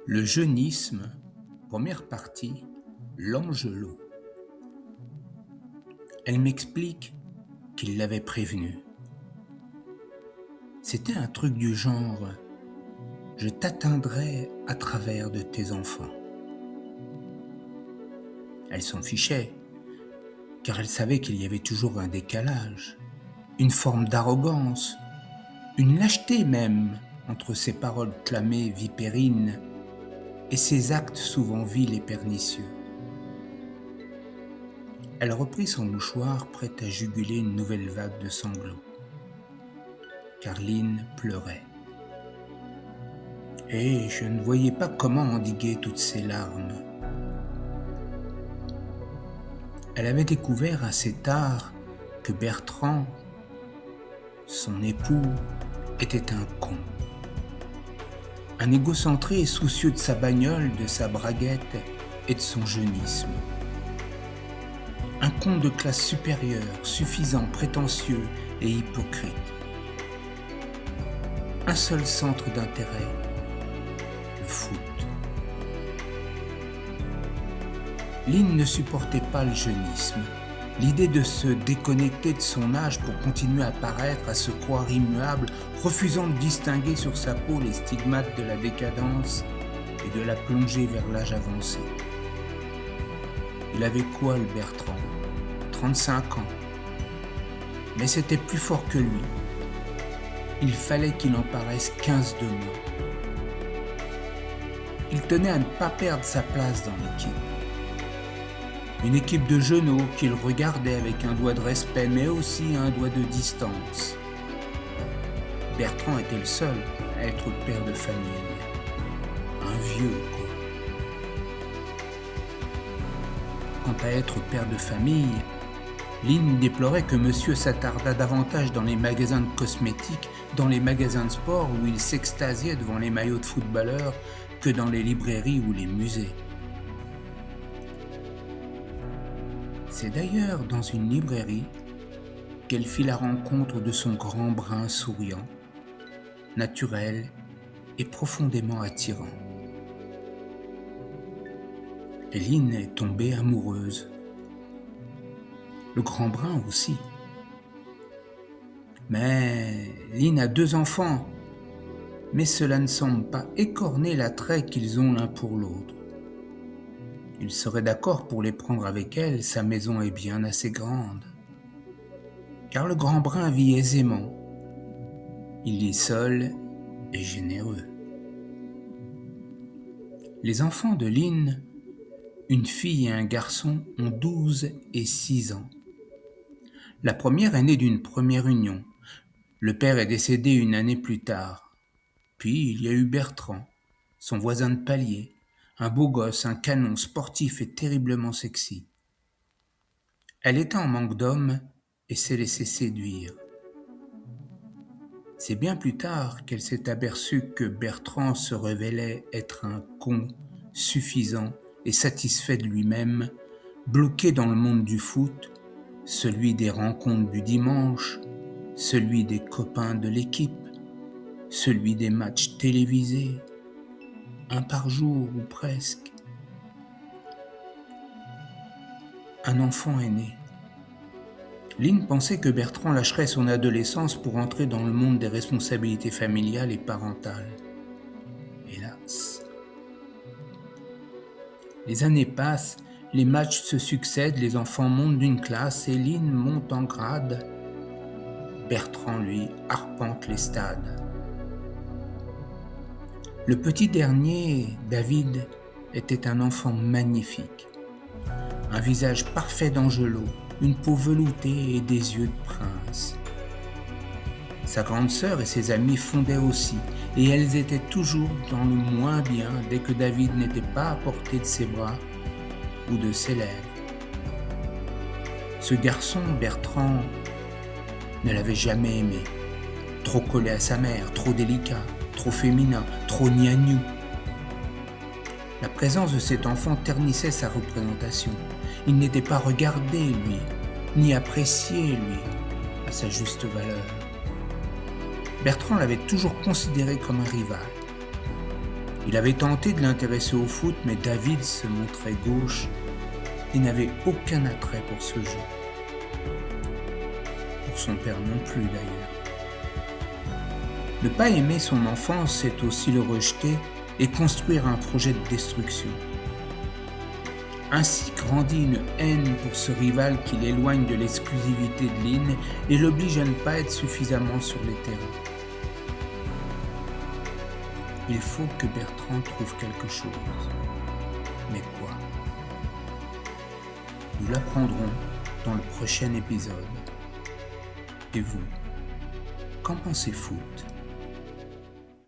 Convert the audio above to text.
Le jeunisme, première partie, l'Angelot. Elle m'explique qu'il l'avait prévenue. C'était un truc du genre « je t'atteindrai à travers de tes enfants ». Elle s'en fichait, car elle savait qu'il y avait toujours un décalage, une forme d'arrogance, une lâcheté même entre ses paroles clamées vipérines et ses actes souvent vils et pernicieux. Elle reprit son mouchoir, prête à juguler une nouvelle vague de sanglots. Carline pleurait. Et je ne voyais pas comment endiguer toutes ces larmes. Elle avait découvert assez tard que Bertrand, son époux, était un con. Un égocentré et soucieux de sa bagnole, de sa braguette et de son jeunisme. Un con de classe supérieure, suffisant, prétentieux et hypocrite. Un seul centre d'intérêt, le foot. Lynn ne supportait pas le jeunisme. L'idée de se déconnecter de son âge pour continuer à paraître, à se croire immuable, refusant de distinguer sur sa peau les stigmates de la décadence et de la plongée vers l'âge avancé. Il avait quoi, le Bertrand ? 35 ans. Mais c'était plus fort que lui. Il fallait qu'il en paraisse 15 de moins. Il tenait à ne pas perdre sa place dans l'équipe. Une équipe de genoux qu'il regardait avec un doigt de respect, mais aussi un doigt de distance. Bertrand était le seul à être père de famille. Un vieux, quoi. Quant à être père de famille, Lynn déplorait que monsieur s'attardât davantage dans les magasins de cosmétiques, dans les magasins de sport où il s'extasiait devant les maillots de footballeurs, que dans les librairies ou les musées. C'est d'ailleurs dans une librairie qu'elle fit la rencontre de son grand brun souriant, naturel et profondément attirant. Et Lynn est tombée amoureuse. Le grand brun aussi. Mais Lynn a 2 enfants, mais cela ne semble pas écorner l'attrait qu'ils ont l'un pour l'autre. Il serait d'accord pour les prendre avec elle, sa maison est bien assez grande. Car le grand brun vit aisément. Il est seul et généreux. Les enfants de Lynn, une fille et un garçon, ont 12 et 6 ans. La première est née d'une première union. Le père est décédé une année plus tard. Puis il y a eu Bertrand, son voisin de palier, un beau gosse, un canon sportif et terriblement sexy. Elle était en manque d'hommes et s'est laissée séduire. C'est bien plus tard qu'elle s'est aperçue que Bertrand se révélait être un con suffisant et satisfait de lui-même, bloqué dans le monde du foot, celui des rencontres du dimanche, celui des copains de l'équipe, celui des matchs télévisés, un par jour ou presque. Un enfant est né. Lynn pensait que Bertrand lâcherait son adolescence pour entrer dans le monde des responsabilités familiales et parentales. Hélas. Les années passent, les matchs se succèdent, les enfants montent d'une classe et Lynn monte en grade. Bertrand, lui, arpente les stades. Le petit dernier, David, était un enfant magnifique. Un visage parfait d'Angelot, une peau veloutée et des yeux de prince. Sa grande sœur et ses amies fondaient aussi, et elles étaient toujours dans le moins bien dès que David n'était pas à portée de ses bras ou de ses lèvres. Ce garçon, Bertrand, ne l'avait jamais aimé. Trop collé à sa mère, trop délicat, trop féminin, trop gnagnou. La présence de cet enfant ternissait sa représentation. Il n'était pas regardé, lui, ni apprécié, lui, à sa juste valeur. Bertrand l'avait toujours considéré comme un rival. Il avait tenté de l'intéresser au foot, mais David se montrait gauche et n'avait aucun attrait pour ce jeu. Pour son père non plus d'ailleurs. Ne pas aimer son enfant, c'est aussi le rejeter et construire un projet de destruction. Ainsi grandit une haine pour ce rival qui l'éloigne de l'exclusivité de Lynn et l'oblige à ne pas être suffisamment sur les terrains. Il faut que Bertrand trouve quelque chose. Mais quoi? Nous l'apprendrons dans le prochain épisode. Et vous, qu'en pensez foot ?